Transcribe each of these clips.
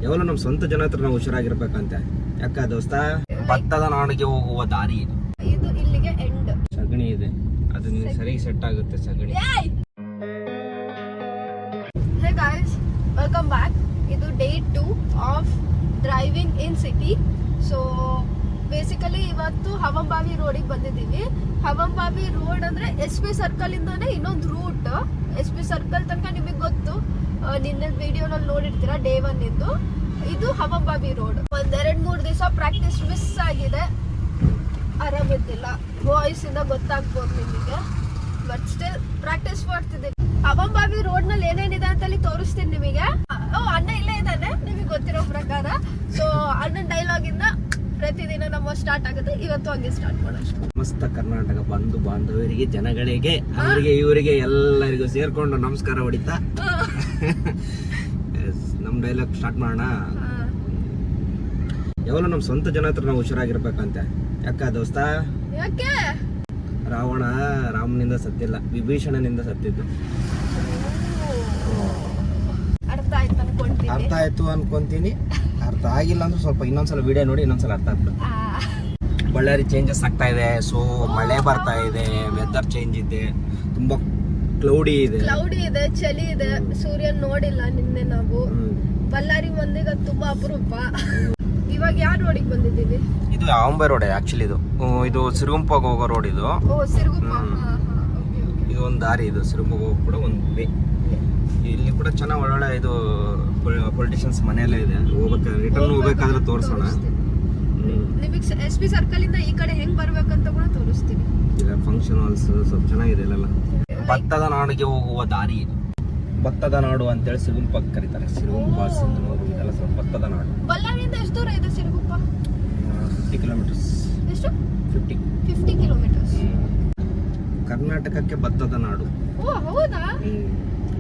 ಯಾವಲ್ಲ ನಮ್ಮ ಸ್ವಂತ ಜನ ಹತ್ರ ನಾವು ಹುಷಾರಾಗಿರ್ಬೇಕಂತೆ. ಯಾಕ ದೋಸ್ತ, ಭತ್ತದ ನಾಡಿಗೆ ಹೋಗುವ ದಾರಿ ಇದು. ಇದು ಇಲ್ಲಿಗೆ ಎಂಡ್. ಸಗಣಿ ಇದೆ, ಅದು ನೀವು ಸರಿಯಾಗಿ ಸೆಟ್ ಆಗುತ್ತೆ ಸಗಣಿ. Hey guys, welcome back. ಇದು day 2 of driving in city. So basically ಇವತ್ತು ಹವಂಬಾವಿ ರೋಡಿಗೆ ಬಂದಿದ್ದೀವಿ. ಹವಂಬಾವಿ ರೋಡ್ ಅಂದ್ರೆ SP ಸರ್ಕಲ್ ಇಂದಾನೆ ಇನ್ನೊಂದು ರೂಟ್. SP ಸರ್ಕಲ್ ತನಕ ನಿಮಗೆ ಗೊತ್ತು, ನಿನ್ನೆ ವಿಡಿಯೋನಲ್ಲಿ ನೋಡಿರ್ತೀರಾ ಡೇ 1 ಇಂದು. ಇದು ಹವಂಬಾವಿ ರೋಡ್. 1-2-3 ದಿವಸ ಪ್ರಾಕ್ಟೀಸ್ ಮಿಸ್ ಆಗಿದೆ, ಆರಾಮಿದ್ದಿಲ್ಲ, ವಾಯ್ಸ್ ಇಂದ ಗೊತ್ತಾಗ್ಬೋದು ನಿಮಗೆ. ಬಟ್ ಸ್ಟಿಲ್ ಪ್ರಾಕ್ಟೀಸ್ ಮಾಡ್ತಿದ್ದೀನಿ. ಹವಂಬಾವಿ ರೋಡ್ ನಲ್ಲಿ ಏನೇನಿದೆ ಅಂತ ಅಲ್ಲಿ ತೋರಿಸ್ತೀನಿ ನಿಮಗೆ. ಅಣ್ಣ ಇಲ್ಲೇ ಇದ್ದಾನೆ ನಿಮಗೆ ಗೊತ್ತಿರೋ ಪ್ರಕಾರ. ಸೊ ಅಣ್ಣನ ಡೈಲಾಗ್ ಇಂದ ಪ್ರತಿದಿನ ನಮ್ಮ ಸ್ಟಾರ್ಟ್ ಆಗುತ್ತೆ. ಇವತ್ತು ಹಂಗೆ ಸ್ಟಾರ್ಟ್ ಮಾಡೋಣ. ಸಮಸ್ತ ಕರ್ನಾಟಕ ಬಂಧು ಬಾಂಧವರಿಗೆ, ಜನಗಳಿಗೆ, ಅವರಿಗೆ ಇವರಿಗೆ ಎಲ್ಲರಿಗೂ ಸೇರ್ಕೊಂಡು ನಮಸ್ಕಾರ ಹೊಡಿತಾ ನಮ್ ಡೈಲಾಗ್ ಸ್ಟಾರ್ಟ್ ಮಾಡೋಣ. ಯಾವಲ್ಲ ನಮ್ಮ ಸ್ವಂತ ಜನ ಹತ್ರ ನಾವು ಹುಷಾರಾಗಿರ್ಬೇಕಂತೆ. ಯಾಕ ದೋಸ್ತ, ಯಾಕೆ ರಾವಣ ರಾಮನಿಂದ ಸತ್ತಿಲ್ಲ, ವಿಭೀಷಣನಿಂದ ಸತ್ತಿದ್ದು. ಅರ್ಥ ಆಯ್ತು ಅನ್ಕೊಂತೀನಿ. ಅರ್ಥ ಆಯ್ತು ಅನ್ಕೊಂತೀನಿ. ಅರ್ಥ ಆಗಿಲ್ಲ ಅಂದ್ರೆ ಸ್ವಲ್ಪ ಇನ್ನೊಂದ್ಸಲ ವಿಡಿಯೋ ನೋಡಿ ಇನ್ನೊಂದ್ಸಲ ಅರ್ಥ ಆಗ್ತದೆ. ಬಳ್ಳಾರಿ ಚೇಂಜಸ್ ಆಗ್ತಾ ಇದೆ. ಸೊ ಮಳೆ ಬರ್ತಾ ಇದೆ, ವೆದರ್ ಚೇಂಜ್ ಇದೆ, ತುಂಬಾ ಕ್ಲೌಡಿ ಇದೆ, ಚಳಿ ಇದೆ. ಸೂರ್ಯನ್ ನೋಡಿಲ್ಲ ನಿನ್ನೆ ನಾವು. ಬಳ್ಳಾರಿ ಮಂದಿಗೆ ತುಂಬಾ ಅಪರೂಪ. ಇವಾಗ ಯಾವ ರೋಡಿಗೆ ಬಂದಿದ್ದೀವಿ? ಇದು ಹವಂಬಾವಿ ರೋಡ್ ಆಕ್ಚುಲಿ. ಇದು ಸಿರುಗುಂಪಾಗ ಹೋಗೋ ರೋಡ್ ಇದು. ಇದು ಒಂದು ದಾರಿ. ಇದು ಸಿರುಗುಂಪಾಗ ಹೋಗೋ ಕೂಡ ಒಂದು ವೇ. ಇಲ್ಲಿ ಕೂಡ ಚೆನ್ನಾಗಿ ಒಳ್ಳೊಳ್ಳೆ ಇದು ಪೊಲಿಟಿಷಿಯನ್ಸ್ ಮನೆಯಲ್ಲೇ ಇದೆ. ರಿಟರ್ನ್ ಹೋಗ್ಬೇಕಾದ್ರೆ ತೋರಿಸೋಣ. ನಿಮಗೆ SP ಸರ್ಕಲ್ ಇಂದ ಈ ಕಡೆ ಹೆಂಗ್ ಬರ್ಬೇಕಂತ ಕೂಡ ತೋರಿಸ್ತೀನಿ. ಫಂಕ್ಷನ್ ಹಾಲ್ಸ್ ಸ್ವಲ್ಪ ಚೆನ್ನಾಗಿದೆ ಇಲ್ಲೆಲ್ಲ. ಭತ್ತದ ನಾಡಿಗೆ ಹೋಗುವ ದಾರಿ ಇದು. ಭತ್ತದ ನಾಡು ಅಂತೇಳಿ ಸಿರುಗುಂಪಾಗ ಕರೀತಾರೆ. ಸಿರುಗುಂಪ, ಸಿಂಧನೂರು, ಇದೆಲ್ಲ ಸ್ವಲ್ಪ ಭತ್ತದ ನಾಡು. ಬಳ್ಳಾರಿಯಿಂದ ಎಷ್ಟು ದೂರ ಇದೆ ಸಿರುಗುಂಪ? 50 ಕಿಲೋಮೀಟರ್ಸ್. ಎಷ್ಟು? 50 ಕಿಲೋಮೀಟರ್ಸ್. ಕರ್ನಾಟಕಕ್ಕೆ ಭತ್ತದ ನಾಡು. ಓ ಹೌದಾ?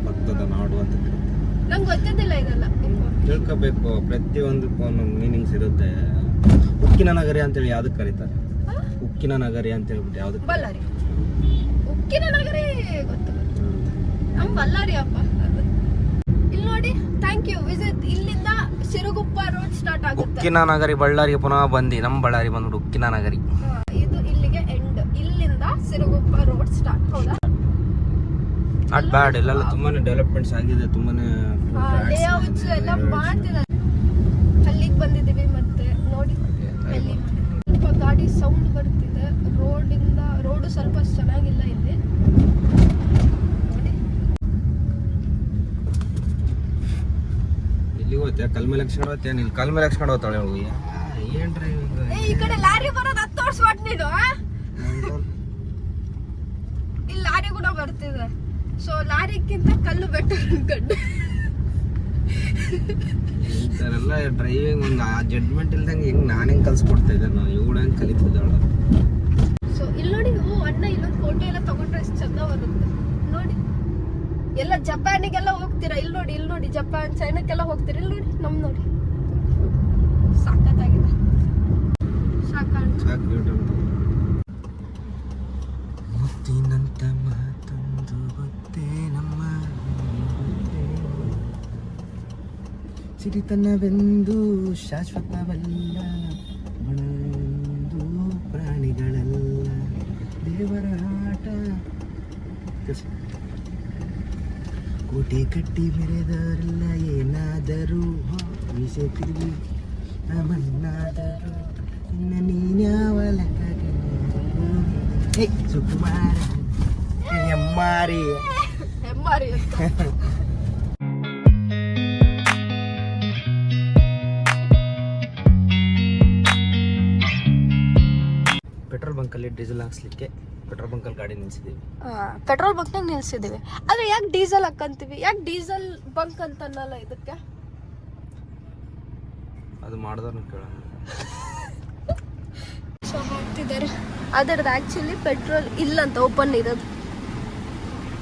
ಭತ್ತದ ನಾಡು ಅಂತ ಕರೀತಾರೆ. ನಂಗೆ ಗೊತ್ತಿದ್ದಿಲ್ಲ ಇದೆಲ್ಲ. ತಿಳ್ಕೋಬೇಕು, ಪ್ರತಿಯೊಂದಕ್ಕೂ ಒಂದೊಂದು ಮೀನಿಂಗ್ಸ್ ಇರುತ್ತೆ. ಉಕ್ಕಿನ ನಗರಿ ಅಂತೇಳಿ ಯಾವ್ದಕ್ಕೆ ಕರೀತಾರೆ? ಉಕ್ಕಿನ ನಗರಿ ಅಂತ ಹೇಳ್ಬಿಟ್ಟು ಯಾವ್ದಕ್ಕೆ? ಬಳ್ಳಾರಿ ಉಕ್ಕಿನ ನಗರಿ ಗೊತ್ತು. ನಮ್ ಬಳ್ಳಾರಿ ಅಪ್ಪ. ಇಲ್ಲಿ ನೋಡಿ, ಥ್ಯಾಂಕ್ ಯು. ವಿಸಿಟ್ ಇಲ್ಲಿಂದ ಸಿರುಗುಪ್ಪ ರೋಡ್ ಸ್ಟಾರ್ಟ್ ಆಗುತ್ತೆ. ಉಕ್ಕಿನ ನಗರಿ ಬಳ್ಳಾರಿಗೆ ಪುನಃ ಬಂದಿ. ನಮ್ಮ ಬಳ್ಳಾರಿ ಬಂದ್ಬಿಟ್ಟು ಉಕ್ಕಿನ ನಗರಿ. ಇದು ಇಲ್ಲಿಗೆ ಎಂಡ್. ಇಲ್ಲಿಂದ ಸಿರುಗುಪ್ಪ ರೋಡ್ ಸ್ಟಾರ್ಟ್. ಹೌದಾ? Not bad. ಇಲ್ಲೆಲ್ಲ ತುಂಬಾನೇ ಡೆವಲಪ್ಮೆಂಟ್ಸ್ ಆಗಿದೆ, ತುಂಬಾನೇ ಲೇಔಟ್ಸ್ ಎಲ್ಲ ಮಾಡ್ತಿದ್ದಾರೆ. ಅಲ್ಲಿಗೆ ಬಂದಿದ್ದೀವಿ. ಮತ್ತೆ ನೋಡಿ, ಅಲ್ಲಿ ಸ್ವಲ್ಪ ಗಾಡಿ ಸೌಂಡ್ ಬರ್ತಿದೆ. ರೋಡು ಸ್ವಲ್ಪ ಚೆನ್ನಾಗಿಲ್ಲ ಇಲ್ಲಿ. ನೋಡಿ, ಇಲ್ಲಿ ಹೋಗ್ತೀಯ ಕಲ್ ಮೇಲೆ ಲಕ್ಷಣ ಹೋಗ್ತೀಯ. ನೀನು ಕಲ್ ಮೇಲೆ ಲಕ್ಷಣ ಹೋಗ್ತಾಳೆ ಹೋಗಿ. ಏನ್ರಿ ಈ ಕಡೆ ಲಾರಿ ಬರೋದು ಹತ್ತು ತೋರ್ಸ್ಬಟ್ ನೀನು. ಇಲ್ಲಿ ಲಾರಿ ಕೂಡ ಬರ್ತಿದೆ. ಸೊ ಲಾರಿಕ್ಕಿಂತ ಕಲ್ಲು ಬೆಟರ್ ಅನ್ಕೊಂಡು ಈ ಥರ ಎಲ್ಲ ಡ್ರೈವಿಂಗ್ ಒಂದು ಆ ಜಡ್ಮೆಂಟ್ ಇಲ್ದಂಗೆ ಹೆಂಗೆ ನಾನು ಹೆಂಗೆ ಕಲ್ಸ್ಕೊಡ್ತಾ ಇದ್ದೆ. ನಾವು ಇವಳು ಹೆಂಗೆ ಕಲಿತಿದ್ದಾಳು. ಸೊ ಇಲ್ಲಿ ನೋಡಿ, ಅಣ್ಣ ಇಲ್ಲೊಂದು ಫೋಟೋ ಎಲ್ಲ ತಗೊಂಡ್ರೆ ಎಷ್ಟು ಚಂದ ಬರುತ್ತೆ ನೋಡಿ. ಎಲ್ಲ ಜಪಾನಿಗೆಲ್ಲ ಹೋಗ್ತೀರಾ? ಇಲ್ಲಿ ನೋಡಿ, ಜಪಾನ್, ಚೈನಾಕ್ಕೆಲ್ಲ ಹೋಗ್ತೀರಾ? ಇಲ್ಲಿ ನೋಡಿ, ನೋಡಿ ಸಾಕತ್ತಾಗಿದೆ. ಮುತ್ತಿನಂತ ಮಾತೊಂದು ಗೊತ್ತೇ ನಮ್ಮ ಸಿರಿತನವೆಂದು ಶಾಶ್ವತವಲ್ಲ, ಬಣವೆಂದು ಪ್ರಾಣಿಗಳಲ್ಲ, ದೇವರ ಆಟ. ಕೋಟೆ ಕಟ್ಟಿ ಮೆರೆದವರೆಲ್ಲ ಏನಾದರೂ ವಿಷಯ ತಿರುಗಿ ಮಣ್ಣಾದರೂ ಇನ್ನು ನೀನ್ಯಾವ ಲೆಕ್ಕ ಸುಕುಮಾರ ಹೆಮ್ಮಾರಿ ಅಂತ. ಪೆಟ್ರೋಲ್ ಬಂಕಲ್ಲಿ ಡೀಸೆಲ್ ಹಾಕ್ಸ್ಲಿಕ್ಕೆ ಪೆಟ್ರೋಲ್ ಬಂಕಲ್ಲಿ ಗಾಡಿ ನಿಲ್ಸಿದ್ದೀವಿ. ಪೆಟ್ರೋಲ್ ಬಂಕ್ನಾಗ ನಿಲ್ಸಿದ್ದೀವಿ. ಆದ್ರೆ ಯಾಕೆ ಡೀಸೆಲ್ ಹಾಕಂತೀವಿ? ಯಾಕೆ ಡೀಸೆಲ್ ಬಂಕ್ ಅಂತ ಅನ್ನಲ್ಲ ಇದಕ್ಕೆ? ಅದು ಮಾಡಿದವ್ರನ್ನ ಕೇಳೋಣ. ಸೊ ಹಾಕ್ತಿದ್ದಾರೆ. ಅದರದ್ದು ಆ್ಯಕ್ಚುಲಿ ಪೆಟ್ರೋಲ್ ಇಲ್ಲಂತ ಓಪನ್ ಇರೋದು.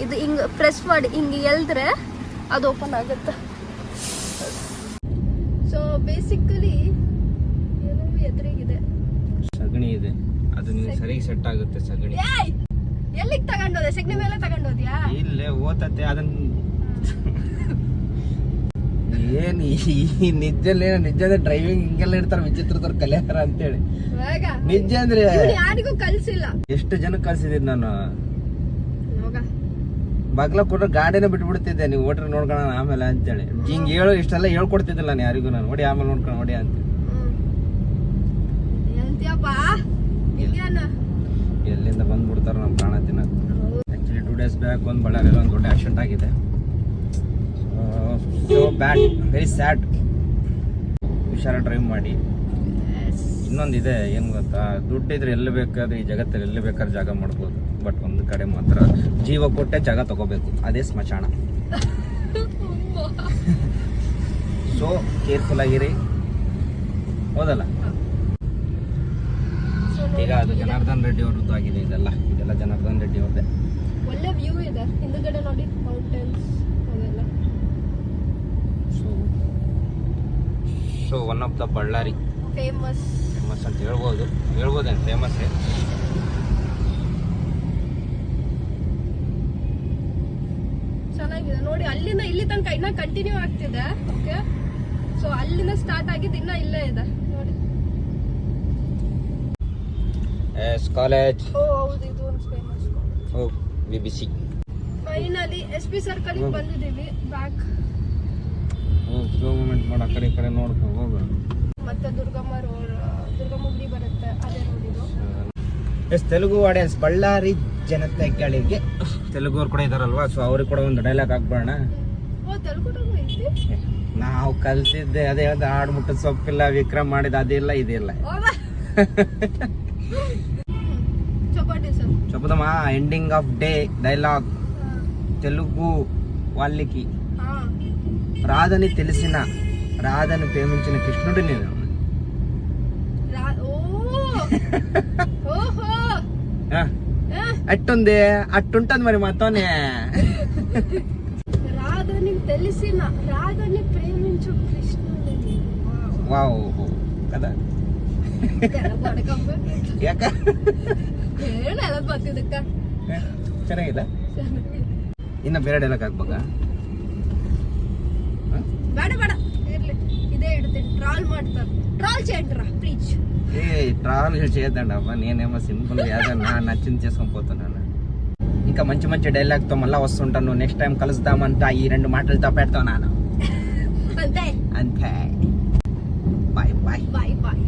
ಇದು ಹಿಂಗೆ ಪ್ರೆಸ್ ಮಾಡಿ ಹಿಂಗೆ ಎಲ್ದ್ರೆ ಅದು ಓಪನ್ ಆಗುತ್ತೆ. ಸೊ ಬೇಸಿಕಲಿ ಏನೋ ಎದುರಿಗಿದೆ, ಸಗಣಿ ಇದೆ. ಅದು ನೀವು ಸರಿಯಾಗಿ ಸೆಟ್ ಆಗುತ್ತೆ ಸಗಣಿ. ಎಲ್ಲಿಗೆ ತಗೊಂಡೋದೆ? ಸಗಣಿ ಮೇಲೆ ತಗೊಂಡೋದ್ಯಾ? ಇಲ್ಲೇ ಓತತ್ತೆ ಅದನ್ನ ಏನ್ ಈ ನಿಜದ ಡ್ರೈವಿಂಗ್ ಹಿಂಗೆಲ್ಲ ಇರ್ತಾರ ವಿಚಿತ್ರದವ್ರು ಕಲಿಯಾರ ಅಂತೇಳಿ. ಇವಾಗ ನಿಜ ಅಂದ್ರೆ ಇವ್ನು ಯಾರಿಗೂ ಕಲ್ಸಿಲ್ಲ. ಎಷ್ಟು ಜನ ಕಳ್ಸಿದೀನಿ ನಾನು. ಹೋಗ ಬಗ್ಲ ಕೊಟ್ರೆ ಗಾಡಿನ ಬಿಟ್ಬಿಡ್ತಿದ್ದೆ, ನೀವು ಓಟ್ರಿ ನೋಡ್ಕೊಳ್ಳೋಣ ಆಮೇಲೆ ಅಂತೇಳಿ. ಹಿಂಗ್ ಇಷ್ಟೆಲ್ಲ ಹೇಳ್ಕೊಡ್ತಿದ್ದಿಲ್ಲ ನಾನು ಯಾರಿಗೂ. ನಾನು ನೋಡಿ ಆಮೇಲೆ ನೋಡ್ಕೊಂಡು ನೋಡಿ ಅಂತ. ಎಂತ್ಯಪ್ಪ ವಿಜ್ಞಾನ ಎಲ್ಲಿಂದ ಬಂದ್ಬಿಡ್ತಾರ ನಮ್ ಪ್ರಾಣ ತಿನ್ನಕ್. ಆಕ್ಚುಲಿ 2 days ಬ್ಯಾಕ್ ಒಂದು ಬಳ್ಳಾರಿಯಲ್ಲಿ ಒಂದು ದೊಡ್ಡ ಆಕ್ಸಿಡೆಂಟ್ ಆಗಿದೆ. So bad, very sad. ಹುಷಾರ ಡ್ರೈವ್ ಮಾಡಿ. ಇನ್ನೊಂದಿದೆ ಏನ್ ಗೊತ್ತಾ, ದುಡ್ಡಿದ್ರೆ ಎಲ್ಲಿ ಬೇಕಾದ್ರೆ ಈ ಜಗತ್ತಲ್ಲಿ ಎಲ್ಲಿ ಬೇಕಾದ್ರೆ ಜಾಗ ಮಾಡ್ಬೋದು. ಬಟ್ ಒಂದು ಕಡೆ ಮಾತ್ರ ಜೀವ ಕೊಟ್ಟೆ ಜಾಗ ತಗೋಬೇಕು, ಅದೇ ಸ್ಮಶಾನ. ಸೊ ಕೇರ್ಫುಲ್ ಆಗಿರಿ, ಹೌದಲ್ಲ? ಈಗ ಅದು ಜನಾರ್ದನ್ ರೆಡ್ಡಿ ಅವ್ರದ್ದು ಆಗಿದೆ. ಇದೆಲ್ಲ ಜನಾರ್ದನ್ ರೆಡ್ಡಿ ಅವ್ರದ್ದೇ. ಒಳ್ಳೆ ವ್ಯೂ ಇದೆ ಹಿಂದುಗಡೆ ನೋಡಿ, ಮೌಂಟೇನ್ಸ್ ಅದೆಲ್ಲ. So one of the Ballari famous ಅಂತ ಹೇಳ್ಬೋದೇನು, ಫೇಮಸ್. ಚೆನ್ನಾಗಿದೆ ನೋಡಿ. ಅಲ್ಲಿಂದ ಇಲ್ಲಿ ತನಕ ಇನ್ನ ಕಂಟಿನ್ಯೂ ಆಗ್ತಿದೆ. ಓಕೆ, ಸೊ ಅಲ್ಲಿಂದ ಸ್ಟಾರ್ಟ್ ಆಗಿದ್ದು ಇನ್ನ ಇಲ್ಲೇ ಇದೆ ನೋಡಿ. ಕಾಲೇಜ್. ಓ ಹೌದು, ಇದು ಒಂದು famous college. BBC. Finally SP circle ಬಂದಿದ್ದೀವಿ. ಬ್ಯಾಕ್ ಸ್ಲೋ ಮೂಮೆಂಟ್ ಮಾಡಿ ಆ ಕಡೆ ನೋಡ್ಕೊಂಡು ಹೋಗು. ಮತ್ತೆ ದುರ್ಗಮ್ಮ ಗುಡಿ ಬರುತ್ತೆ, ಅದೇ ನೋಡಿದ್ದು. ಎಸ್ ತೆಲುಗು ಆಡಿಯನ್ಸ್, ಬಳ್ಳಾರಿ ಜನತೆಗಳಿಗೆ ತೆಲುಗು ಕೂಡ ಇದಾರಲ್ವಾ, ಸೊ ಅವ್ರಿಗೆ ಕೂಡ ಒಂದು ಡೈಲಾಗ್ ಹಾಕ್ಬೋಣ. ಓ ತೆಲುಗು ಐತಿ. ನಾವು ಕಲ್ತಿದ್ದೆ ಅದೇ ಹೇಳ್ದ, ಹಾಡು ಮುಟ್ಟದ ಸೊಪ್ಪಿಲ್ಲ, ವಿಕ್ರಮ್ ಮಾಡಿದ ಅದಿಲ್ಲ ಇದಿಲ್ಲ. ಚಪಾಟಿ ಸರ್ చెప్పదమ్మా. Ending of day dialogue Telugu వాళ్ళకి రాదని తెలిసిన రాదని ప్రేమించిన కృష్ణుడు నేను. అట్టుంది అట్టుంటది మరి మొత్తాన్ని. రాదని తెలిసిన రాదని ప్రేమించు కృష్ణుడిని. వావ్ కదా. ಯಾಕ ಚೆನ್ನಾಗಿಲ್ಲ? ಇನ್ನ ಬೇರೆ ಡೈಲಾಗ್ ಹಾಕ್ಬೇಕಾ? ಬೇಡ ಇರ್ಲಿ, ಇದೇ ಇಡ್ತೀನಿ. ಟ್ರಾಲ್ ಮಾಡ್ತಾರೆ, ట్రాల్ చేయండిరా ప్లీజ్. ట్రాల్ చేయొద్దండమ్మా, నేనేమో సింపుల్ నా నచ్చింది చేసుకొని ఇంకా మంచి మంచి డైలాగ్ తో మళ్ళా వస్తుంటాను. నెక్స్ట్ టైం కలుద్దామంట ఈ 2 మాటలతో పెడతాను. అంతే అంతే. Bye bye bye bye.